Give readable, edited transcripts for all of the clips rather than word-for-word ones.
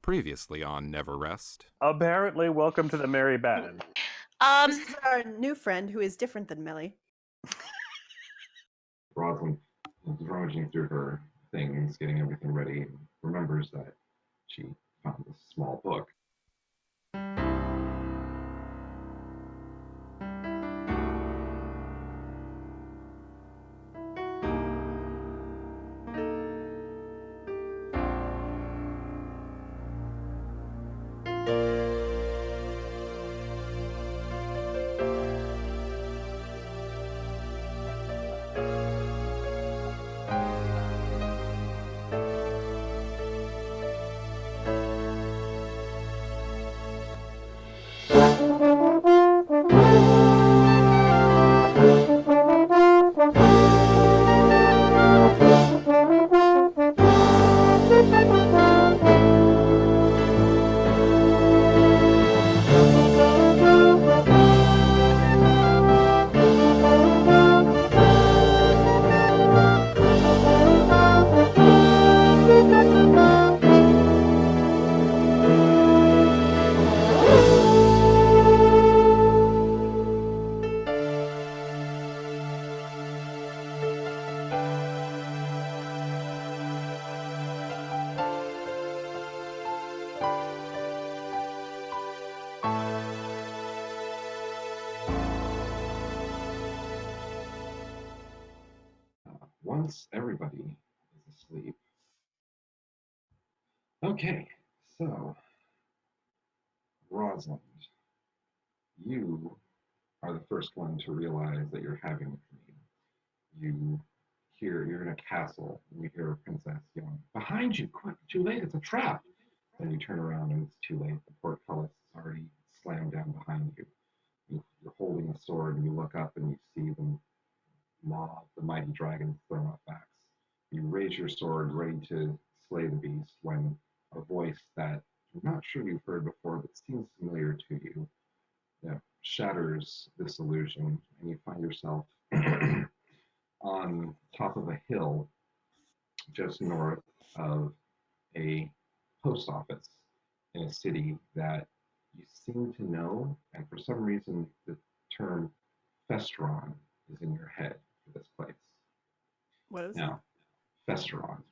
Previously on NeverRest. Apparently, welcome to the Merry Band. This is our new friend who is different than Melly. Roslynd is rummaging through her things, getting everything ready, and remembers that she found this small book. Once everybody is asleep. Okay, so Roslynd, you are the first one to realize that you're having a dream. You're in a castle, and you hear a princess yelling, "Behind you, quick, too late, it's a trap." Then you turn around and it's too late. The portcullis is already slammed down behind you. You're holding a sword and you look up and you see the maw of the mighty dragon thrown off axe. You raise your sword ready to slay the beast when a voice that you're not sure you've heard before but seems familiar to you that shatters this illusion, and you find yourself on top of a hill just north of a post office in a city that you seem to know, and for some reason the term Festeron is in your head for this place. What is Now, Festeron,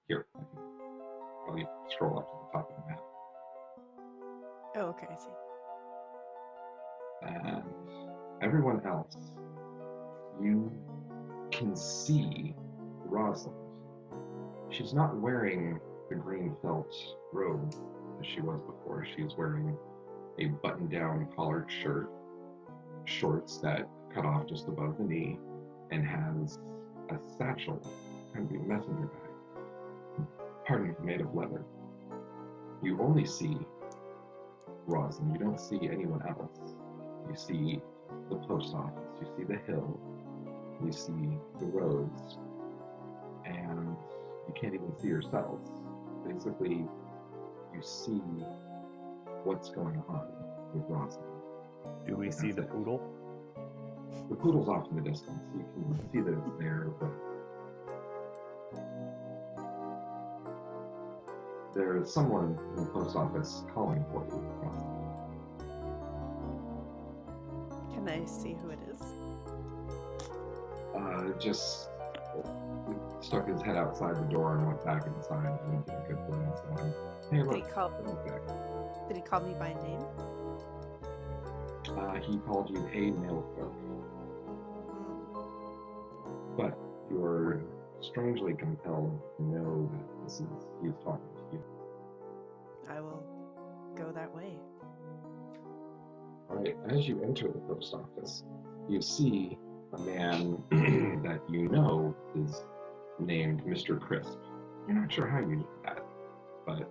here, I'll scroll up to the top of the map. it? Oh, okay, I see. And everyone else, you can see Roslynd. She's not wearing the green felt robe as she was before. She's wearing a button-down collared shirt, shorts that cut off just above the knee, and has a satchel, kind of a messenger bag, made of leather. You only see Roslynd. You don't see anyone else. You see the post office, you see the hill, you see the roads, and you can't even see yourselves. Basically, you see what's going on with Roslynd. Do we see the poodle? The poodle's off in the distance. You can see that it's there, but there is someone in the post office calling for you, Roslynd. Can I see who it is? Just stuck his head outside the door and went back inside and did a good glance at him. Hey, look. Did he call me by name? He called you a mail clerk. But you're strangely compelled to know that he's talking to you. I will go that way. Alright, as you enter the post office, you see a man that you know is named Mr. Crisp. You're not sure how you know that, but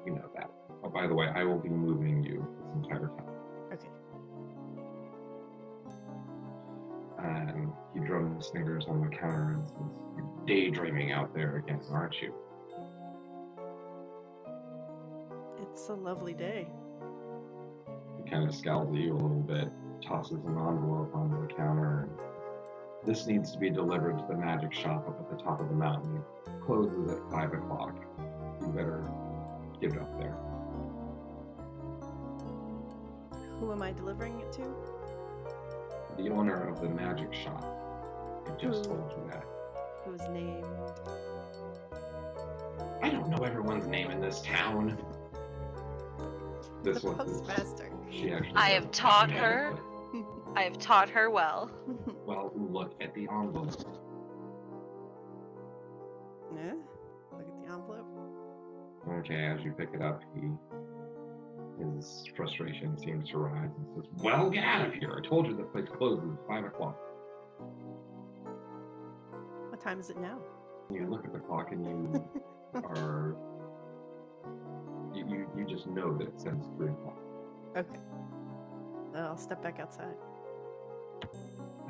you know that. Oh, by the way, I will be moving you this entire time. Okay. And he drums his fingers on the counter and says, "You're daydreaming out there again, aren't you?" It's a lovely day. He kind of scowls at you a little bit, tosses an envelope onto the counter, and this needs to be delivered to the magic shop up at the top of the mountain. Closes at 5 o'clock. You better give it up there. Who am I delivering it to? The owner of the magic shop. I just Who? told you that. Who's named? I don't know everyone's name in this town. This The one. postmaster. She actually. I does have it. taught Yeah, her. but- I have taught her well. Well, look at the envelope. Yeah. Look at the envelope. Okay, as you pick it up, his frustration seems to rise and says, "Well, get out of here! I told you the place closes at 5 o'clock." What time is it now? You look at the clock and you are. You just know that it says 3 o'clock. Okay. I'll step back outside.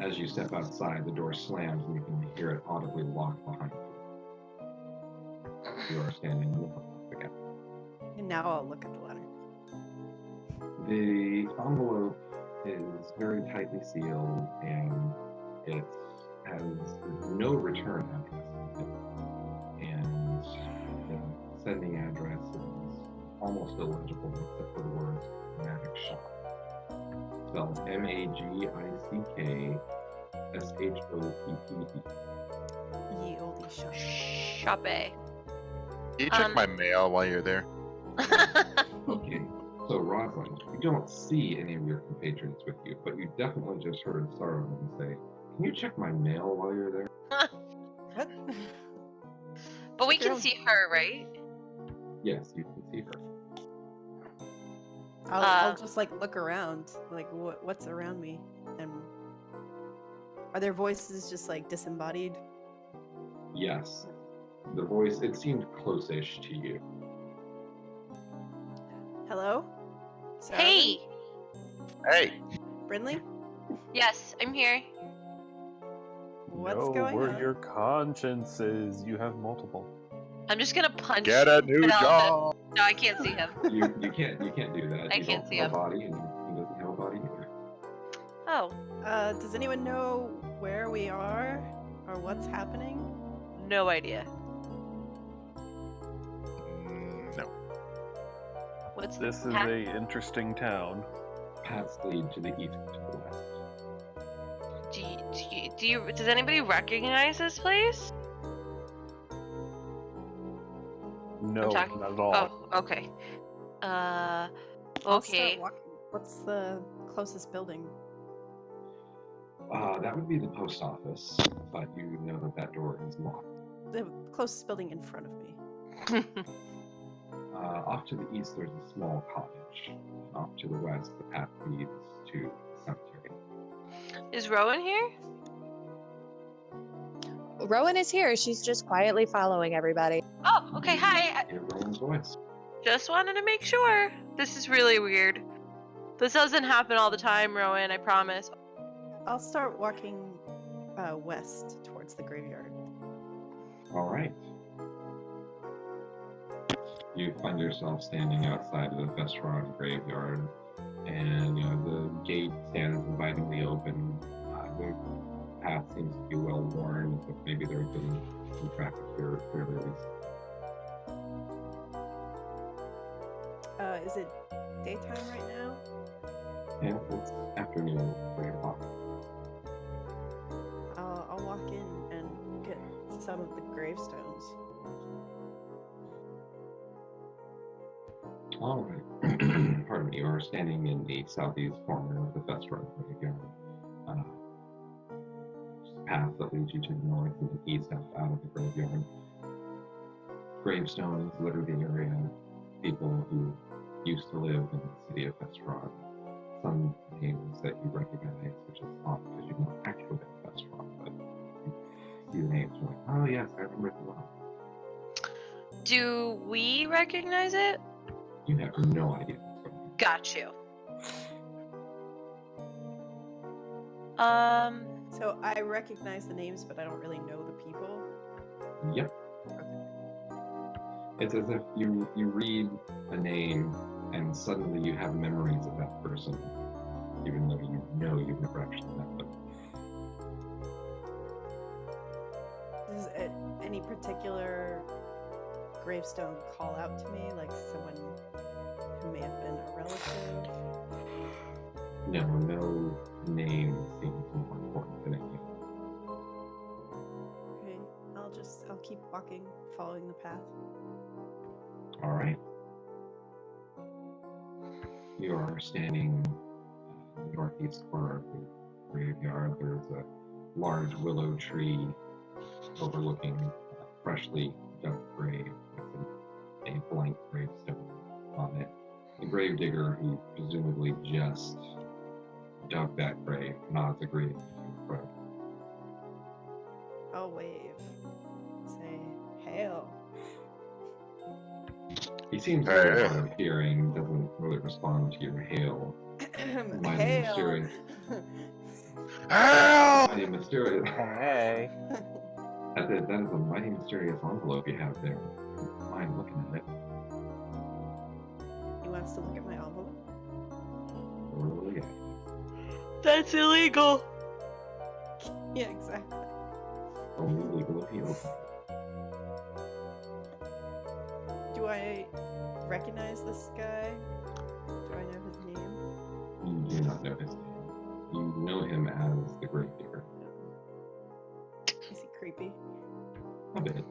As you step outside, the door slams and you can hear it audibly lock behind you. You are standing in the footpath again. And now I'll look at the letter. The envelope is very tightly sealed and it has no return address. And the sending address is almost illegible except for the words magic shop. Spelled MAGICKSHOPPE. Ye olde shop. Shop A. Can you check my mail while you're there? Okay, so Roslynd, you don't see any of your compatriots with you, but you definitely just heard Saruman say, "Can you check my mail while you're there?" What? But we Check your can own- see her, right? Yes, you can see her. I'll just like look around, like what's around me, and are their voices just like disembodied? Yes, the voice, it seemed close-ish to you. Hello? Sarah? Hey! Hey, Brindley? Yes, I'm here. What's know going where on? your conscience is. You have multiple. I'm just gonna punch. get a new Penelope. job. No, I can't see him. You can't do that. I You can't don't see have him. a body, and he doesn't have a body either. Oh, Does anyone know where we are or what's happening? no idea. No. What's This is hap- a interesting town. Paths lead to the east and to the west. does anybody recognize this place? No, talking- not at all. Oh, okay. I'll start Okay. walking. What's the closest building? That would be the post office, but you know that door is locked. The closest building in front of me. Off to the east, there's a small cottage. Off to the west, the path leads to the cemetery. Is Rowan here? Rowan is here. She's just quietly following everybody. Oh, okay. Hi. Hear Rowan's voice. Just wanted to make sure. This is really weird. This doesn't happen all the time, Rowan, I promise. I'll start walking west towards the graveyard. All right. You find yourself standing outside of the Festrog graveyard, and the gate stands invitingly open. The path seems to be well worn, but maybe there's been some traffic here clearly recently. Is it daytime right now? And it's afternoon, 3 o'clock. I'll walk in and get some of the gravestones. All right. Pardon me. You are standing in the southeast corner of the Festrog graveyard. Path that leads you to the north and the east out of the graveyard. Gravestones litter the area. People who used to live in the city of Festrog. Some names that you recognize, which is odd because you've not actually been to Festrog, but you see the names, you're like, oh yes, I remember it well. Do we recognize it? You have no idea what's going on. Got you. So I recognize the names, but I don't really know the people. Yep. It's as if you read a name and suddenly you have memories of that person, even though you know you've never actually met them. Is it any particular gravestone call out to me, like someone who may have been a relative? No name seems more important than anything. Okay, I'll keep walking, following the path. All right. You are standing in the northeast corner of the graveyard. There's a large willow tree overlooking a freshly dug grave with a blank gravestone on it. The gravedigger, who presumably just dug that grave, nods agreeing to approach. I'll wave. Say, hail. He seems Hey, very hey. hard of hearing, doesn't really respond to your hail. Mighty hail. mysterious. Help! Mighty mysterious. Hey. That is a mighty mysterious envelope you have there. Mind looking at it. He wants to look at my envelope? Oh, yeah. That's illegal. Yeah, exactly. Only legal if you open Do I recognize this guy? Do I know his name? it. You do not know his name. You know him as the Gravedigger. Is he creepy? A bit.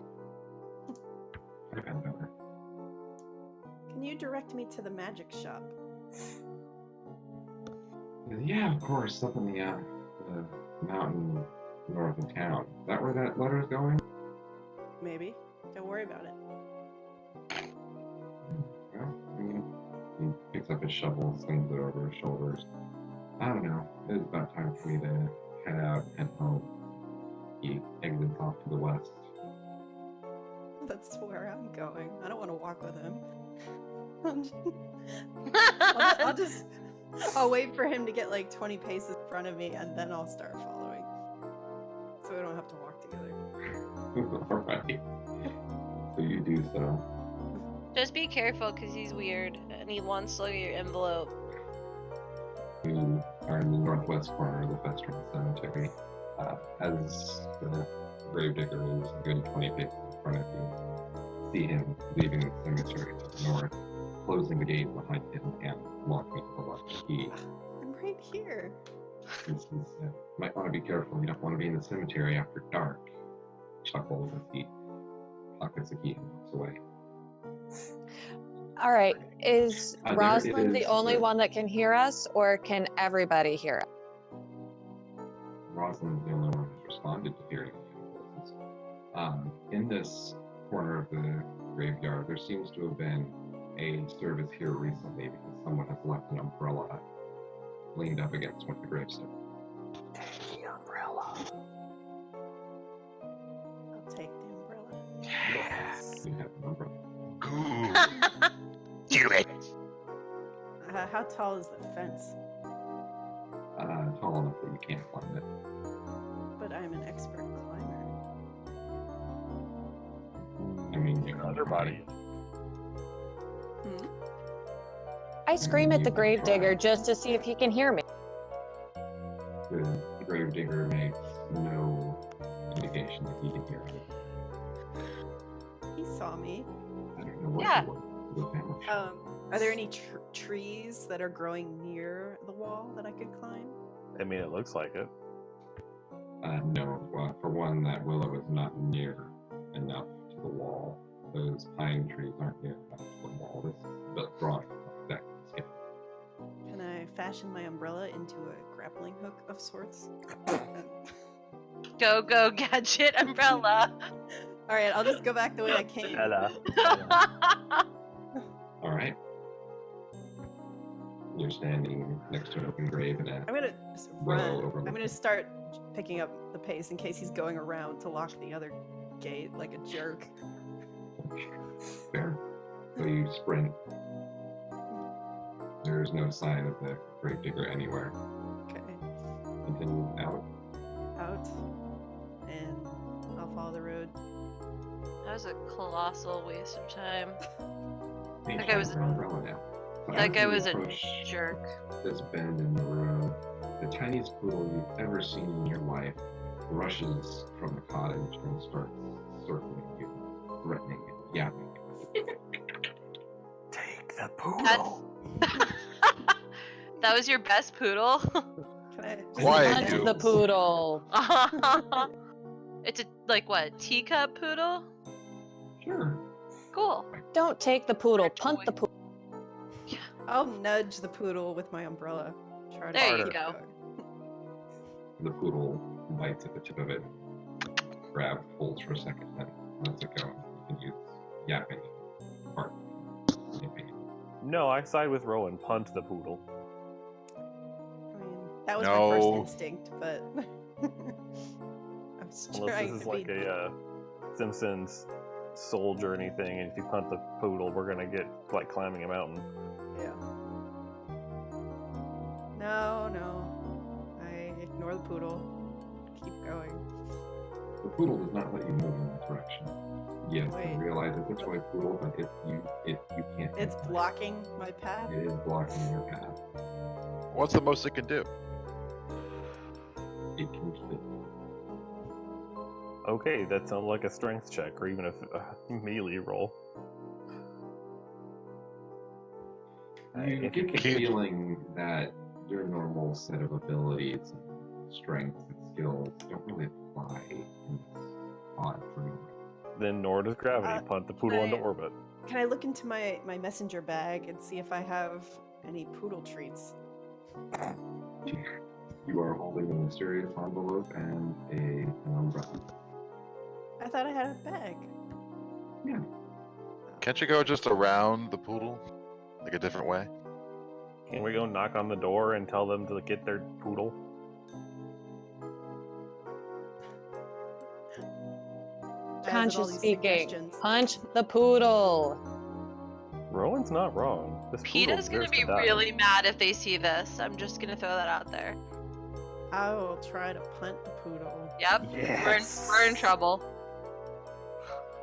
I've had better. Can you direct me to the magic shop? Yeah, of course, up in the mountain north of town. Is that where that letter is going? Maybe. Don't worry about it. Well, I mean, he picks up his shovel, slings it over his shoulders. I don't know. It is about time for me to head out, head home. He exits off to the west. That's where I'm going. I don't want to walk with him. I'll wait for him to get like 20 paces in front of me, and then I'll start following. So we don't have to walk together. Alright. So you do so. Just be careful, because he's weird, and he wants to look at your envelope. You are in the northwest corner of the Festering Cemetery. As the gravedigger is a good 20 paces in front of you, see him leaving the cemetery to the north, closing the gate behind him and locking the locked key. I'm right here. This is, might want to be careful. You don't want to be in the cemetery after dark. Chuckles as he pockets the key and walks away. All right. Is There it Roslynd the is. only one that can hear us, or can everybody hear us? Roslynd's the only one who's responded to hearing the voices. In this corner of the graveyard, there seems to have been a service here recently because someone has left an umbrella leaned up against one of the gravestones. The umbrella. I'll take the umbrella. Yes. You have an umbrella. Ooh. Do it. How tall is the fence? Tall enough that you can't climb it. But I'm an expert climber. I mean, Your underbody. Hmm? I scream at the You gravedigger try. just to see if he can hear me. The gravedigger makes no indication that he can hear you. He saw me. I don't know what Yeah. you want. The family. Are there any trees that are growing near the wall that I could climb? I mean, it looks like it. No. Well, for one, that willow is not near enough to the wall. Those pine trees aren't near enough to the wall. This is built drawing exactly the scale. Can I fashion my umbrella into a grappling hook of sorts? Go, go, gadget umbrella. All right, I'll just go back the way I came. Ella. All right. You're standing next to an open grave and a I'm gonna just Willow run. I'm overlooking. gonna start picking up the pace in case he's going around to lock the other gate like a jerk. fair. So you sprint. There's no sign of the gravedigger anywhere. Okay, Continue out. out, and I'll follow the road. That was a colossal waste of time. Each That guy was- has their umbrella now. So That as guy you was a approach jerk. this bend in the road, the tiniest poodle you've ever seen in your life rushes from the cottage and starts circling you, threatening and yapping The poodle. That was your best poodle? Can I just Why Punch you? the poodle. It's a, like what, teacup poodle? Sure. Cool. Don't take the poodle. Punt the poodle. I'll nudge the poodle with my umbrella. Try to There you keep go. going. The poodle bites at the tip of it, grabs, holds for a second, then lets it go. Continues yapping and barking. Nipping. No, I side with Rowan. Punt the poodle. I mean, that was my No. first instinct, but I was Unless trying this is to like be. a Simpsons soldier or anything, and if you punt the poodle, we're gonna get like climbing a mountain. Yeah. No. I ignore the poodle. Keep going. The poodle does not let you move in that direction. Yes, I Wait. realize it's a toy poodle, but you can't. It's move. blocking my path. It is blocking your path. What's the most it can do? It can fit. Okay, that sounds like a strength check, or even a melee roll. You If get the Can- feeling that your normal set of abilities, and strengths, and skills don't really apply in this odd room. Then nor does gravity. Punt the poodle into I- orbit. Can I look into my messenger bag and see if I have any poodle treats? You are holding a mysterious envelope and an umbrella. I thought I had a bag. Yeah. Can't you go just around the poodle? Like a different way? Can we go knock on the door and tell them to get their poodle? As in all Conscious these speaking. suggestions. Punch the poodle. Rowan's not wrong. This poodle PETA's gonna deserves be to die. really mad if they see this. I'm just gonna throw that out there. I will try to punt the poodle. Yep. Yes. We're in trouble.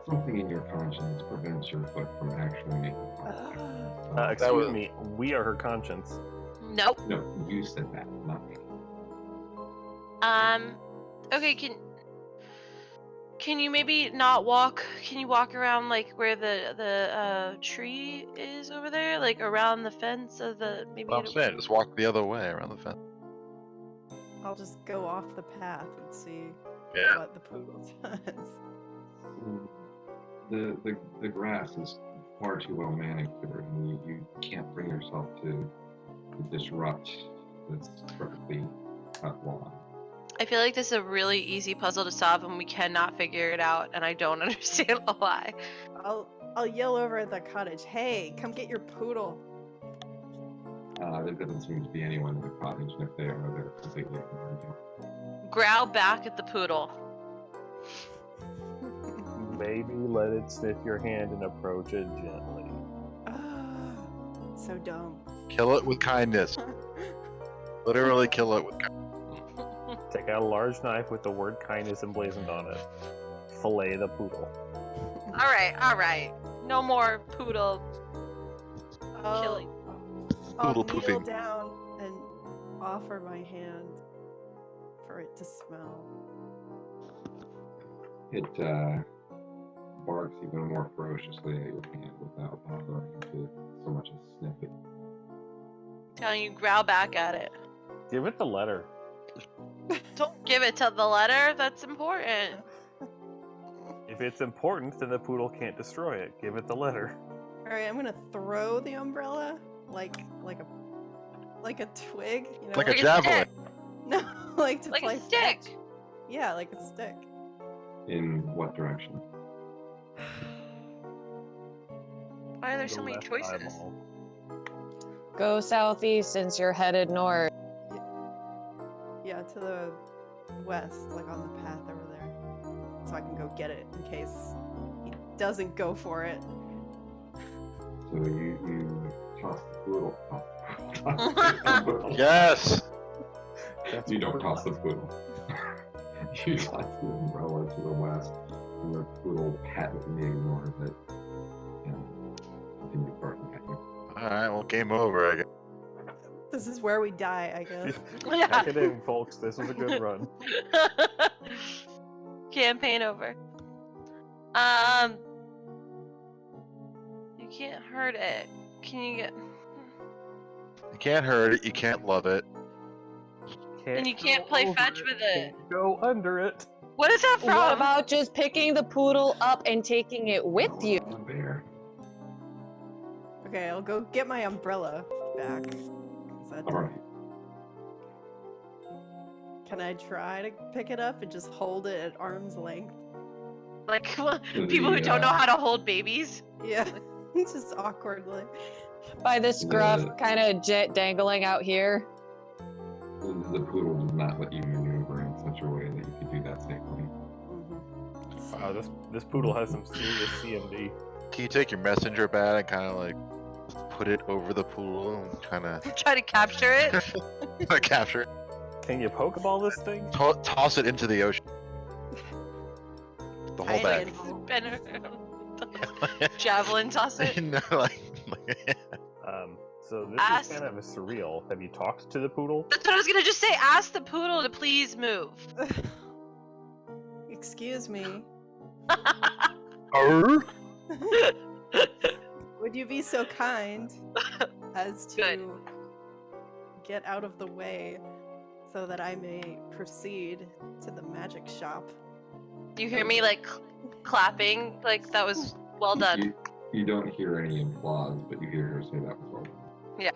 Something in your conscience prevents your foot from actually making contact. Excuse was- me, we are her conscience. Nope. No, you said that, not me. Okay, can you maybe not walk? Can you walk around like where the tree is over there, like around the fence of the maybe? Well, I'm saying, just walk the other way around the fence. I'll just go off the path and see Yeah. what the poodle does. The grass is far too well manicured, and you can't bring yourself to disrupt this perfectly cut lawn. I feel like this is a really easy puzzle to solve, and we cannot figure it out, and I don't understand why. I'll yell over at the cottage, "Hey, come get your poodle!" There doesn't seem to be anyone in the cottage, and if they are, they're completely ignoring you. Growl back at the poodle. Maybe let it sniff your hand and approach it gently. So dumb. Kill it with kindness. Literally kill it with kindness. Take out a large knife with the word kindness emblazoned on it. Fillet the poodle. All right. No more poodle I'll, killing. I'll Poodle kneel poofing. down and offer my hand for it to smell. It barks even more ferociously at your hand without bothering to so much as sniff it. Telling you, growl back at it. Give it the letter. Don't give it to the letter. That's important. If it's important, then the poodle can't destroy it. Give it the letter. All right, I'm gonna throw the umbrella like a twig, you know? Like a Like a javelin. stick. No, like to Like play a stick. fetch. Yeah, like a stick. In what direction? Why are there The so many left choices? eyeball. Go southeast since you're headed north. Yeah, to the west, like on the path over there. So I can go get it in case he doesn't go for it. So you toss the poodle. Toss the poodle. Yes! That's You don't what toss the we're poodle. You toss the umbrella to the west, and the poodle patently ignores it and continues barking at you. Alright, well, game over, I guess. This is where we die, I guess. like. Pack it in, folks. This was a good run. Campaign over. You can't hurt it. Can you get? You can't hurt it. You can't love it. And you go can't play over fetch with it. Can't go under it. What is that from? What about just picking the poodle up and taking it with Oh, you? a bear. Okay, I'll go get my umbrella back. 'cause that Alright. Can I try to pick it up and just hold it at arm's length? Like To people who the, don't know how to hold babies. Yeah, just awkwardly. By the scruff, The- kind of dangling out here. The poodle does not let you maneuver in such a way that you could do that safely. Wow, this poodle has some serious CMD. Can you take your messenger bat and kind of like put it over the pool and kind of Try to capture it. capture it? Can you Pokeball this thing? Toss it into the ocean. The whole bag. Spin it. Javelin toss it. No, like, So this Ask- is kind of a surreal. Have you talked to the poodle? That's what I was gonna just say. Ask the poodle to please move. Excuse me. Arr? Would you be so kind as to Good. get out of the way so that I may proceed to the magic shop? You hear me like clapping? Like that was well done. You don't hear any applause, but you hear her say that was well done. Yeah.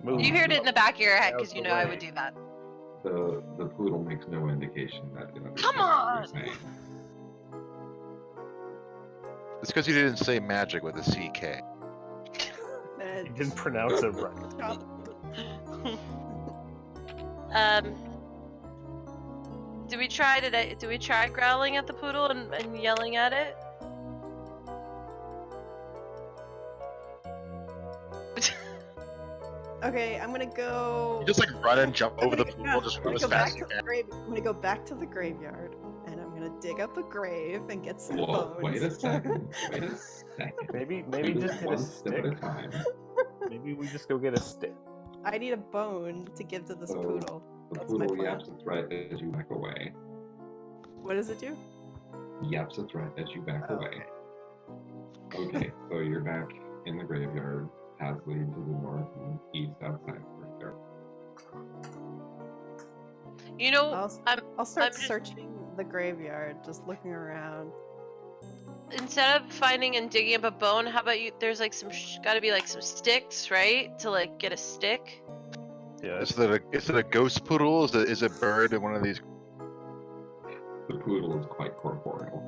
Move. You heard it in the back of your head Out because you the know I way. would do that. The poodle makes no indication that it understands Come what on! you're saying. It's because you didn't say magic with a CK. You didn't pronounce it right. Shop. Do we try today? Do we try growling at the poodle and yelling at it? Okay, I'm gonna go. You just like run and jump I'm over the gonna- pool, no, just I'm run gonna as go back fast as you to the can. grave. I'm gonna go back to the graveyard and I'm gonna dig up a grave and get some Whoa, bones. wait a second. Wait a second. Maybe just get a one step at a stick. time. Maybe we just go get a stick. I need a bone to give to this So, poodle. The That's my poodle plan. yaps a threat as you back away. What does it do? Yaps a threat as you back Oh, away. Okay, so you're back in the graveyard. Paths lead to the north and east outside the graveyard. You know, I'll start I'm just- searching the graveyard, just looking around. instead of finding and digging up a bone, how about you? There's like some gotta be like some sticks, right? To like get a stick. Yeah. Is it a ghost poodle? Is it bird in one of these? The poodle is quite corporeal.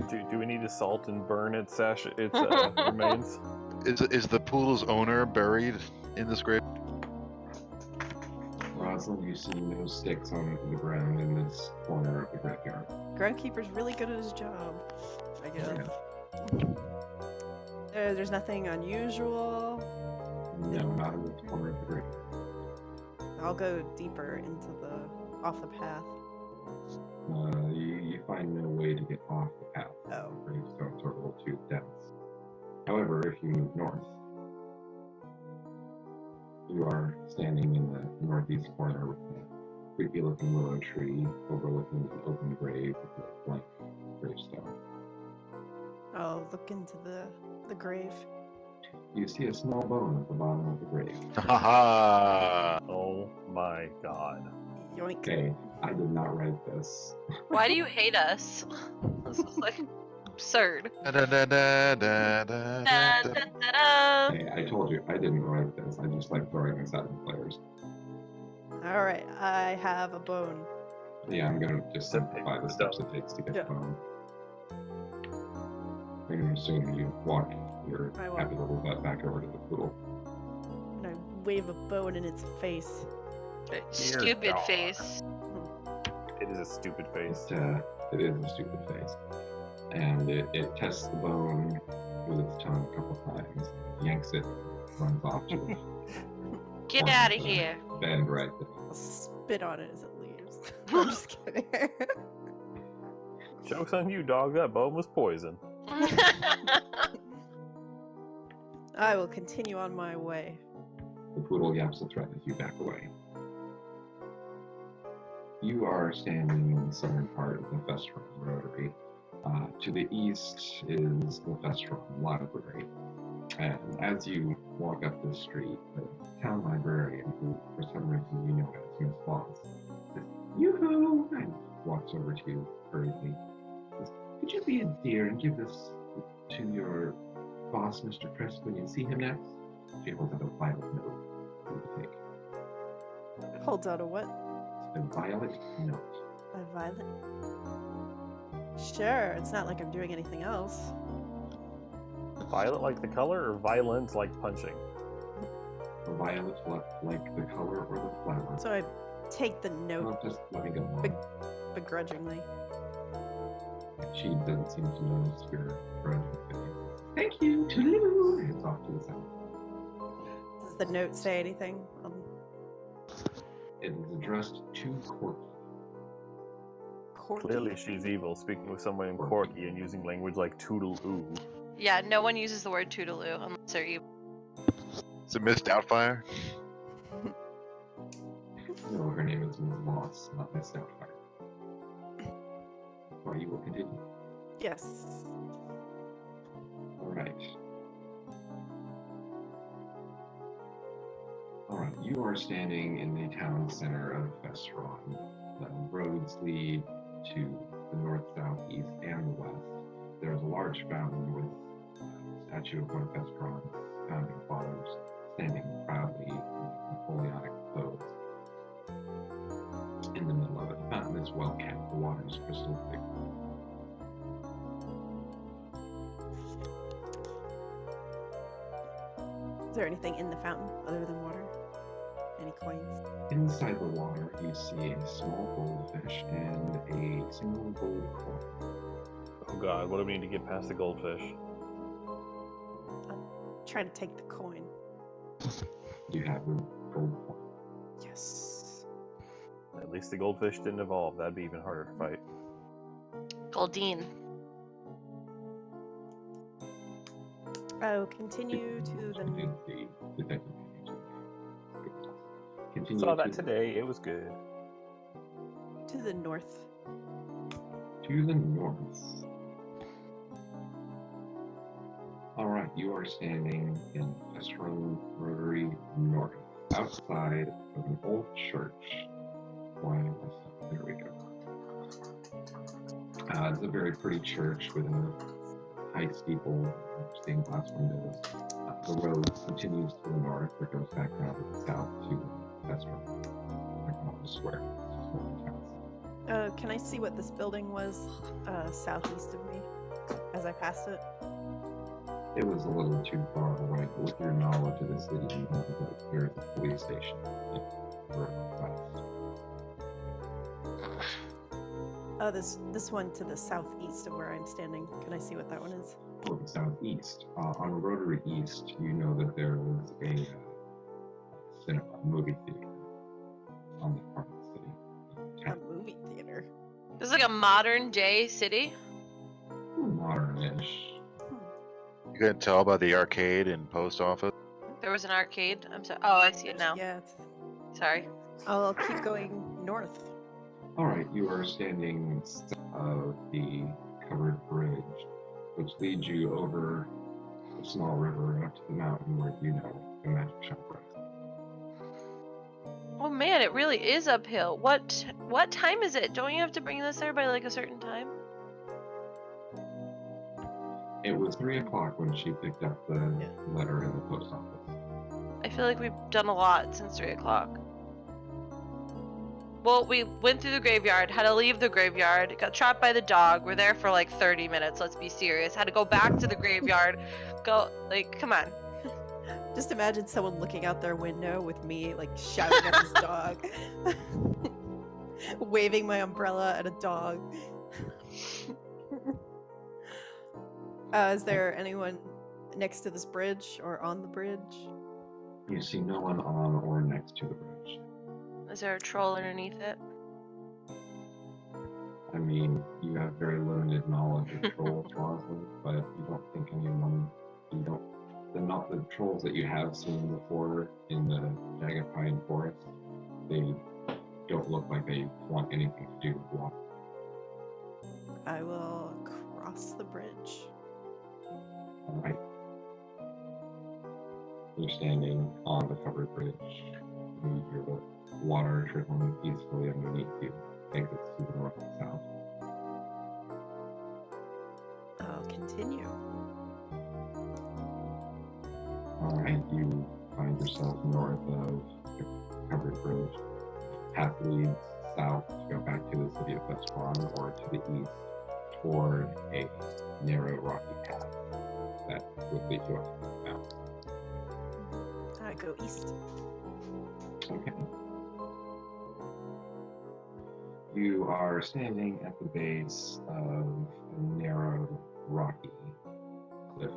Do we need to salt and burn its remains? Is the poodle's owner buried in this grave? Rosalind, you see no sticks on the ground in this corner of the graveyard. Groundkeeper's really good at his job, I guess. There's nothing unusual. No, not in this corner of the graveyard. I'll go deeper into off the path. You find no way to get off the path. Oh. The gravestones are a little too dense. However, if you move north, you are standing in the northeast corner with a creepy-looking willow tree overlooking an open grave with a blank gravestone. I'll look into the grave. You see a small bone at the bottom of the grave. Haha! Oh my god. Yoink. Okay, I did not write this. Why do you hate us? This is like absurd. Da, da, da, da, da, da, Da, da. da, da, da. Hey, I told you, I didn't write this. I just like throwing this at the players. Alright, I have a bone. Yeah, I'm gonna just simplify the steps it takes to get Yeah. the bone. I'm gonna assume you walk your I walk. happy little butt back over to the poodle. And I wave a bone in its face. Stupid God. face. It is a stupid face. It is a stupid face. And it tests the bone with its tongue a couple times, yanks it, runs off to the Get out of here. bend right there. I'll spit on it as it leaves. I'm just kidding. Joke's on you, dog. That bone was poison. I will continue on my way. The poodle yaps a threat as you back away. You are standing in the southern part of the Vestron Rotary. To the east is the Vestron Library. And as you walk up the street, the town librarian, who for some reason you know as Miss Boss, says, "Yoo-hoo!" and walks over to you hurriedly. Says, "Could you be a dear and give this to your boss, Mr. Crisp, when you see him next?" She holds out a violet note for you to take. Holds out a what? A violet note. A violet? Sure, it's not like I'm doing anything else. Violet like the color, or violent like punching? A violet like the color or the flower. So I take the note Well, just let me go on. begrudgingly. She doesn't seem to notice your grudging face. "Thank you, toodaloo," and heads off to the side. Does the note say anything? It is addressed to Corky. Corky. Clearly she's evil, speaking with someone named Corky and using language like toodle-oo. Yeah, no one uses the word toodaloo unless they're evil. Is it Miss Doubtfire? No, her name is Ms. Moss, not Miss Doubtfire. Or you will continue. Yes. Alright. Alright, you are standing in the town center of Vesteron. The roads lead to the north, south, east, and the west. There's a large fountain with a statue of one of Vesteron's founding fathers standing proudly in Napoleonic clothes. In the middle of it, the fountain is well kept. The water is crystal clear. Is there anything in the fountain other than water? Any coins? Inside the water, you see a small goldfish and a single gold coin. Oh god, what do we need to get past the goldfish? Try to take the coin. You have a gold coin. Yes. At least the goldfish didn't evolve. That'd be even harder to fight. Goldine. Oh, continue to the. The detective page. Continue Saw that to, today. It was good. To the north. to the north. Alright, you are standing in Vesteron Rotary North, outside of an old church. There we go. It's a very pretty church with a high steeple, stained glass windows. The road continues to the north, but goes back down to the south to Vesteron. Across the square. Can I see what this building was southeast of me as I passed it? It was a little too far away, but with your knowledge of the city, you know that there's a police station in the road west. Oh, this one to the southeast of where I'm standing. Can I see what that one is? Oh, the southeast. On Rotary East, you know that there was a cinema, movie theater on that part of the city. A movie theater. This is like a modern day city. Modern-ish. You can tell by the arcade and post office. There was an arcade. I'm sorry. Oh, I see it now. Yeah. Sorry. I'll keep going north. Alright, you are standing south of the covered bridge, which leads you over a small river up to the mountain where you know the magic shop is. Oh man, it really is uphill. What time is it? Don't you have to bring this there by like a certain time? It was 3 o'clock when she picked up the letter in the post office. I feel like we've done a lot since 3 o'clock. Well, we went through the graveyard, had to leave the graveyard, got trapped by the dog. We're there for like 30 minutes, let's be serious. Had to go back to the graveyard. Come on. Just imagine someone looking out their window with me, like, shouting at this dog. Waving my umbrella at a dog. Is there anyone next to this bridge or on the bridge? You see no one on or next to the bridge. Is there a troll underneath it? I mean, you have very limited knowledge of trolls, Roslynd, but you don't think anyone, not the trolls that you have seen before in the Jagged Pine Forest, they don't look like they want anything to do with water. I will cross the bridge. Alright. You're standing on the covered bridge. You hear the water trickling peacefully underneath you. Exits to the north and south. I'll continue. Alright, you find yourself north of the covered bridge. Path leads south to go back to the city of Vestron, or to the east toward a narrow rocky path that would lead you up to the mountain. I go east. Okay. You are standing at the base of a narrow, rocky cliff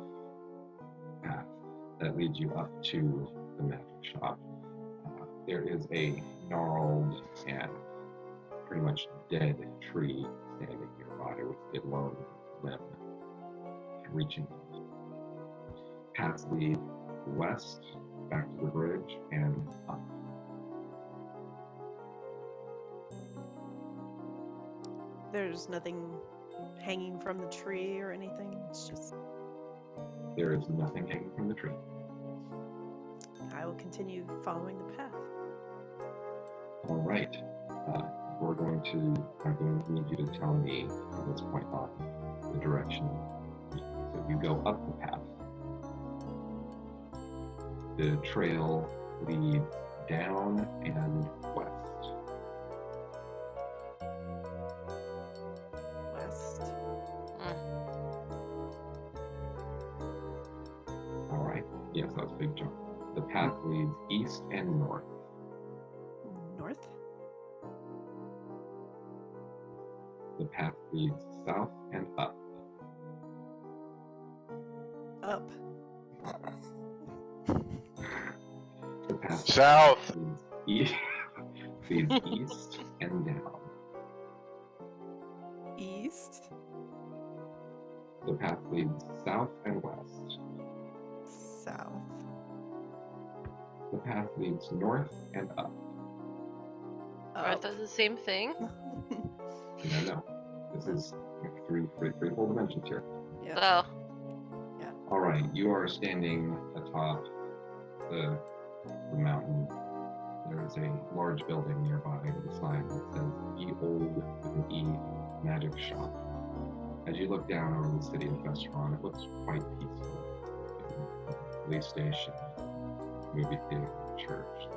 path that leads you up to the magic shop. There is a gnarled and pretty much dead tree standing nearby with a lone limb reaching out. Paths lead west back to the bridge and up. There's nothing hanging from the tree or anything. It's just There is nothing hanging from the tree. I will continue following the path. All right. I'm going to need you to tell me from this point on the direction. So you go up the path. The trail leads down and west. West. All right. Yes, that was a big jump. The path leads east and north. North? The path leads south and up. Up. The path South. leads east and down. East. The path leads south and west. South. The path leads north and up. North does the same thing. No. This is like three full dimensions here. Oh, All right, you are standing atop the mountain. There is a large building nearby with a sign that says "E Old" with an E Magic Shop. As you look down over the city of Vestron, it looks quite peaceful. Police station, movie theater, church,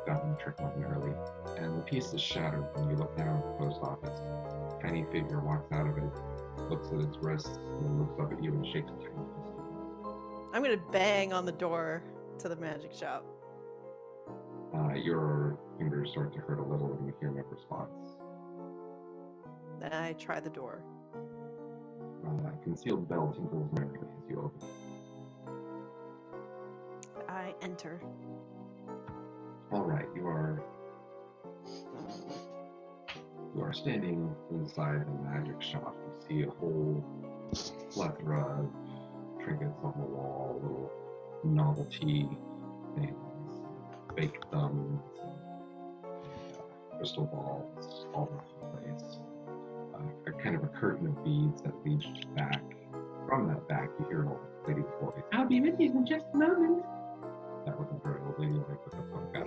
fountain trickling merrily. And the peace is shattered when you look down at the post office. A tiny figure walks out of it, looks at its wrists, and then looks up at you and shakes a tiny fist. I'm gonna bang on the door to the magic shop. Your fingers start to hurt a little and you hear no response. Then I try the door. A concealed bell tinkles merrily as you open it. I enter. All right, you are standing inside the magic shop. You see a whole plethora of trinkets on the wall, little novelty things, fake thumbs, crystal balls all over the place. A kind of a curtain of beads that leads back. From that back, you hear an old lady's voice. I'll be with you in just a moment. That wasn't very old lady like, but that's what I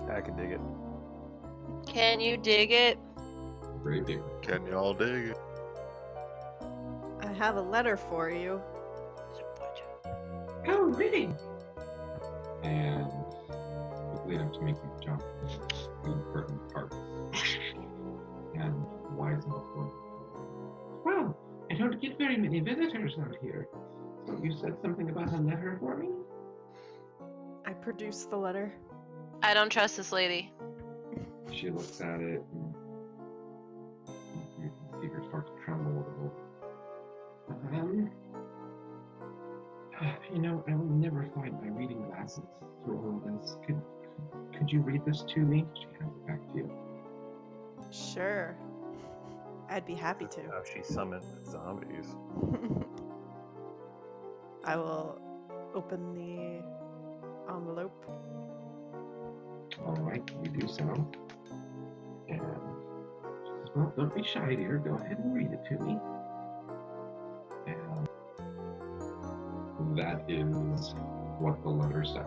got. I can dig it. can you dig it? Very big. Can y'all dig it? I have a letter for you. Oh, really? And quickly enough to make you jump, the curtain parts and wisen before you. Well, I don't get very many visitors out here. So you said something about a letter for me? I produce the letter. I don't trust this lady. She looks at it and you can see her start to tremble a little. You know, I will never find my reading glasses through all of this. Could you read this to me? She hands it back to you. Sure. I'd be happy to. How she summoned zombies. I will open the envelope. All right, you do so. And she says, well, don't be shy, dear. Go ahead and read it to me. And That is what the letter says.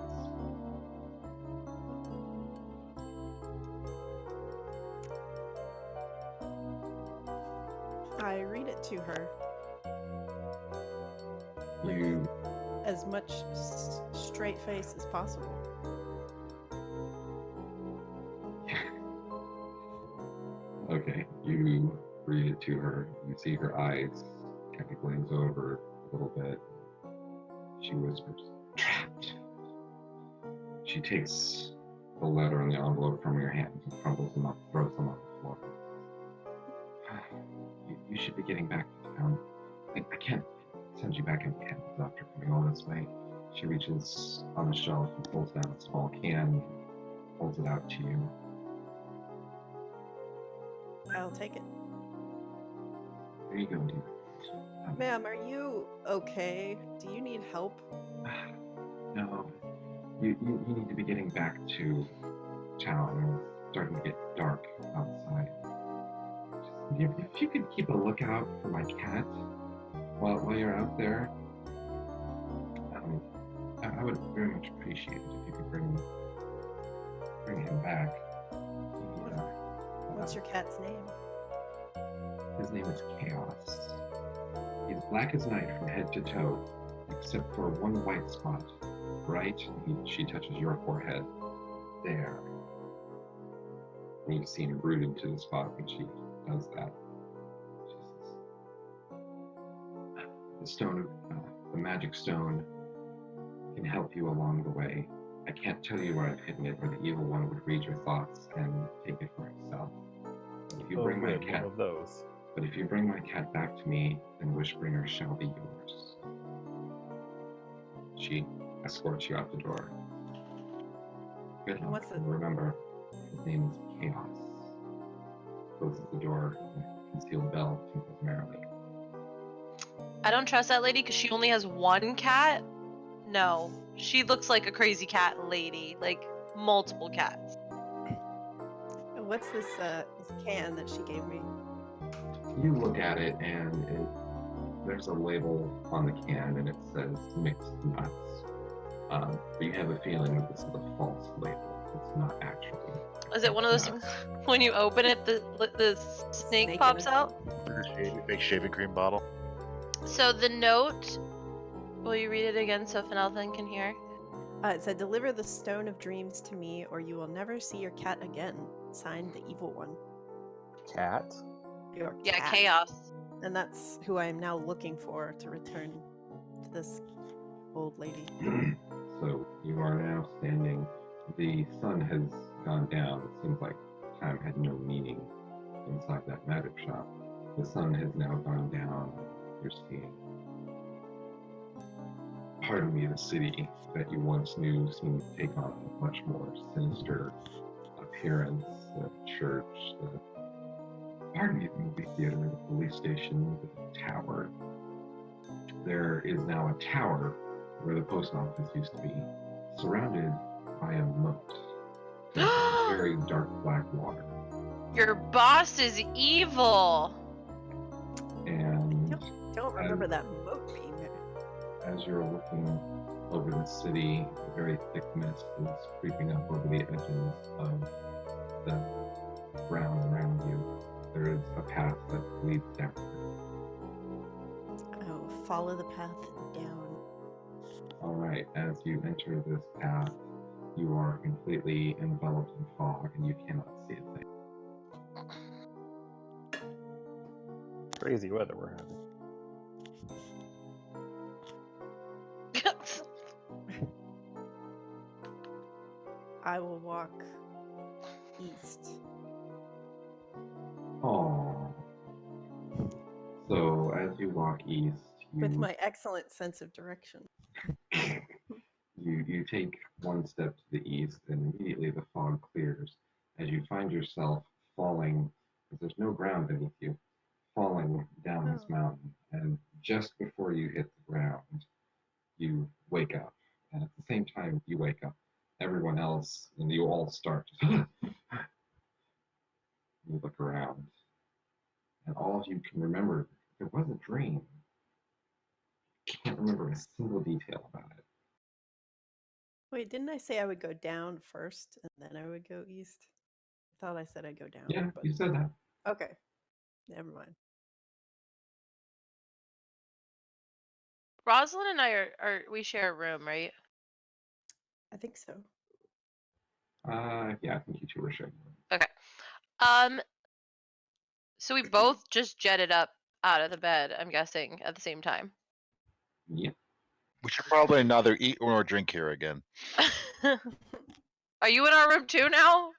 I read it to her. You As much straight face as possible. Okay, you read it to her. You see her eyes kind of glaze over a little bit. She whispers, "Trapped." She takes the letter and the envelope from your hands and crumbles them up, throws them on the floor. You should be getting back to town. I can't send you back empty handed after coming all this way. She reaches on the shelf and pulls down a small can, holds it out to you. I'll take it. There you go, dear. Ma'am, are you okay? Do you need help? No, you need to be getting back to town. It's starting to get dark outside. If you could keep a lookout for my cat while you're out there, I would very much appreciate it if you could bring him back. What's your cat's name? His name is Chaos. He's black as night from head to toe, except for one white spot. Right? She touches your forehead. There. And you see him brooding to the spot when she does that. She says, the magic stone can help you along the way. I can't tell you where I've hidden it, or the evil one would read your thoughts and take it for himself. If you bring my cat, one of those. but if you bring my cat back to me, then Wishbringer shall be yours. She escorts you out the door. Good luck. What's it? Remember, his name is Chaos. Closes the door, and the concealed bell tinkles merrily. I don't trust that lady because she only has one cat. No, she looks like a crazy cat lady, like multiple cats. What's this can that she gave me? You look at it, and there's a label on the can, and it says mixed nuts. But you have a feeling that this is a false label. It's not actually. Is it one of those nuts. things when you open it, the snake Snake pops in it. out? Big shaving cream bottle. So the note, will you read it again so Finelthan can hear? It said, "Deliver the stone of dreams to me, or you will never see your cat again." Signed, the evil one. Cat? Your Yeah, cat. chaos. And that's who I am now looking for to return to this old lady. So you are now standing. The sun has gone down. It seems like time had no meaning inside that magic shop. The sun has now gone down. You're seeing, pardon me, the city that you once knew seemed to take on a much more sinister appearance. The church, pardon me, the movie theater, the police station, the tower. There is now a tower where the post office used to be, surrounded by a moat. Very dark black water. Your boss is evil. And Don't remember that moat being there. as you're looking over the city, a very thick mist is creeping up over the edges of the ground around you. There is a path that leads down. Oh, follow the path down. All right, as you enter this path, you are completely enveloped in fog and you cannot see a thing. Crazy weather we're having. I will walk east. Oh. So as you walk east, With my excellent sense of direction. you take one step to the east, and immediately the fog clears as you find yourself falling, because there's no ground beneath you, falling down this mountain. And just before you hit the ground, you wake up. And at the same time you wake up, everyone else, and you all start to you look around, and all of you can remember there was a dream. Can't remember a single detail about it. Wait, didn't I say I would go down first and then I would go east? I thought I said I'd go down. Yeah, but you said that. okay. Never mind. Rosalind and I are we share a room, right? I think so. Yeah, I think you two were sharing. Okay. So we both just jetted up out of the bed, I'm guessing, at the same time. Yep. We should probably neither eat or drink here again. Are you in our room too now?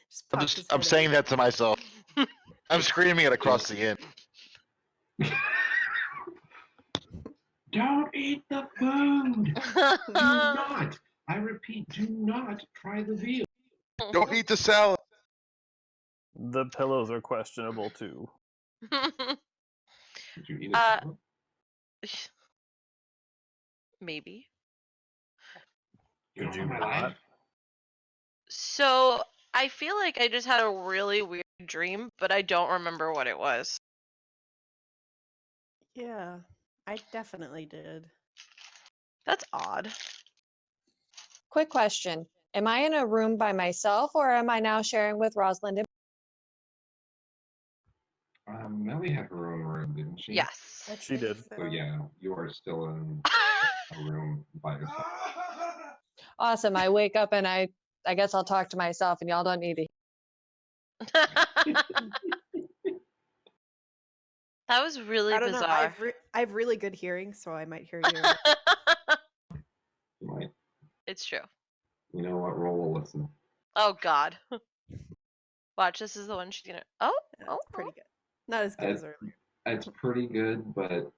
Just popped his I'm head saying out. that to myself. I'm screaming it across the inn. Don't eat the food! Do not! I repeat, do not try the veal. Don't eat the salad. The pillows are questionable too. Did you eat a Uh, salad? Maybe. You Did don't you know my not? life? So I feel like I just had a really weird dream, but I don't remember what it was. Yeah, I definitely did. That's odd. Quick question. Am I in a room by myself or am I now sharing with Roslynd? Melly had her own room, didn't she? Yes. I She think did. So yeah, you are still in a room by yourself. Awesome. I wake up and I guess I'll talk to myself and y'all don't need to. That was really I don't know. bizarre. I have really good hearing, so I might hear you. You might. It's true. You know what? Roll a listen. Oh God. Watch, this is the one she's gonna. Oh, Yeah, oh, it's pretty good. Not as good as earlier. It's pretty good, but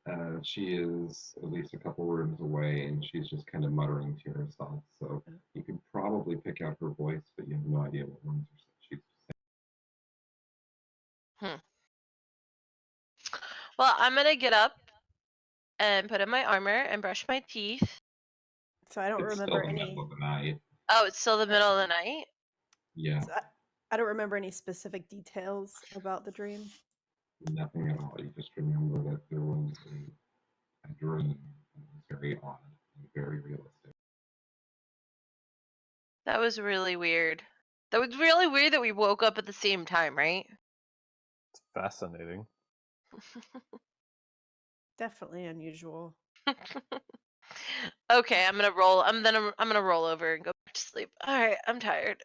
she is at least a couple rooms away, and she's just kind of muttering to herself. So you can probably pick out her voice, but you have no idea what words she's saying. Well, I'm gonna get up and put on my armor and brush my teeth. So I don't It's remember still the any. middle of the night. Oh, it's still the middle of the night? Yeah, So I don't remember any specific details about the dream. nothing at all. You just remember that there was a dream. It was very odd and very realistic. That was really weird. That was really weird that we woke up at the same time, right? It's fascinating. Definitely unusual. Okay, I'm gonna roll. I'm gonna roll over and go back to sleep. All right, I'm tired.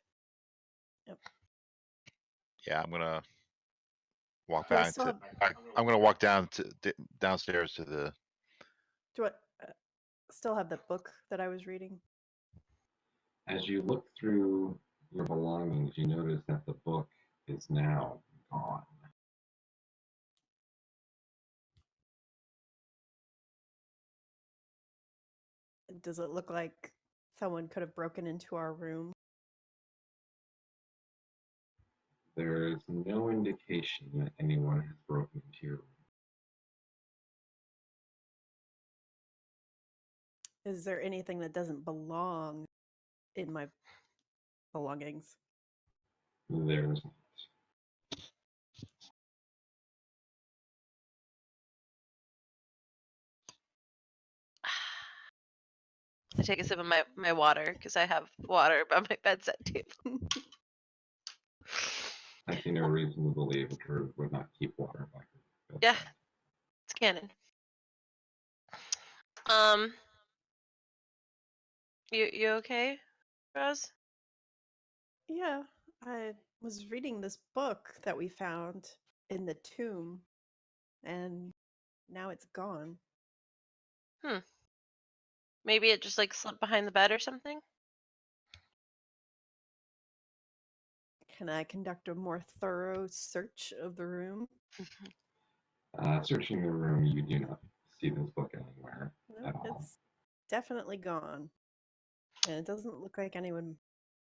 Yeah, I'm gonna walk Do I back still to. have? I'm gonna walk downstairs to the. Do I still have the book that I was reading? As you look through your belongings, you notice that the book is now gone. Does it look like someone could have broken into our room? There is no indication that anyone has broken into your room. Is there anything that doesn't belong in my belongings? There's not. I take a sip of my water because I have water by my bedside table. I see no reason to believe a druid would not keep water by her. Yeah, it's canon. You okay, Roz? Yeah, I was reading this book that we found in the tomb, and now it's gone. Maybe it just like slipped behind the bed or something. Can I conduct a more thorough search of the room? Searching the room, you do not see this book anywhere at all. It's definitely gone. And it doesn't look like anyone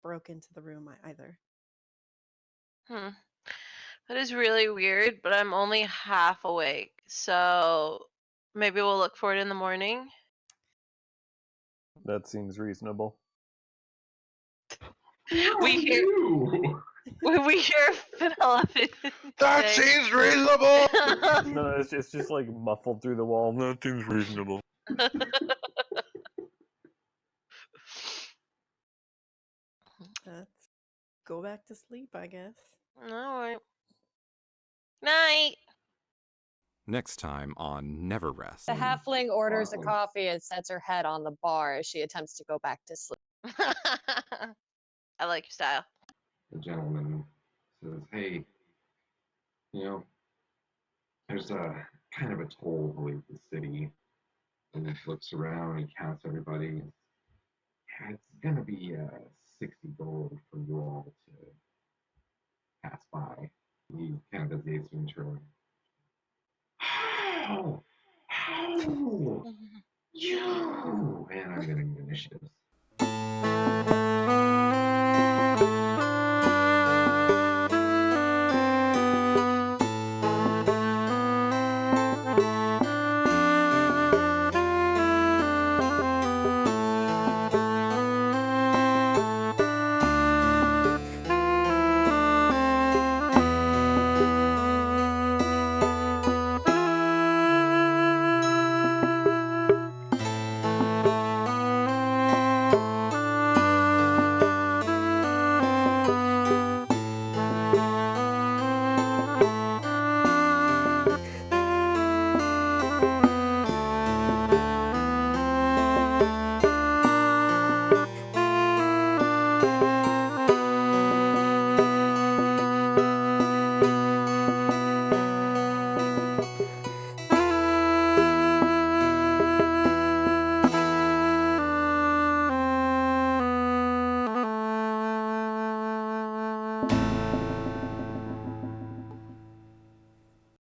broke into the room either. That is really weird, but I'm only half awake, so maybe we'll look for it in the morning. That seems reasonable. We hear we hear Penelope. That say- seems reasonable. No, it's just like muffled through the wall. That seems reasonable. Let's go back to sleep, I guess. All right. Night. Next time on NeverRest. The halfling orders a Awesome. coffee and sets her head on the bar as she attempts to go back to sleep. I like your style. The gentleman says, "Hey, you know, there's a kind of a toll to leave the city." And he looks around and counts everybody. Yeah, it's gonna be 60 gold for you all to pass by. He kind of does the Ace Ventura. How? How? You! And I'm gonna need initiatives.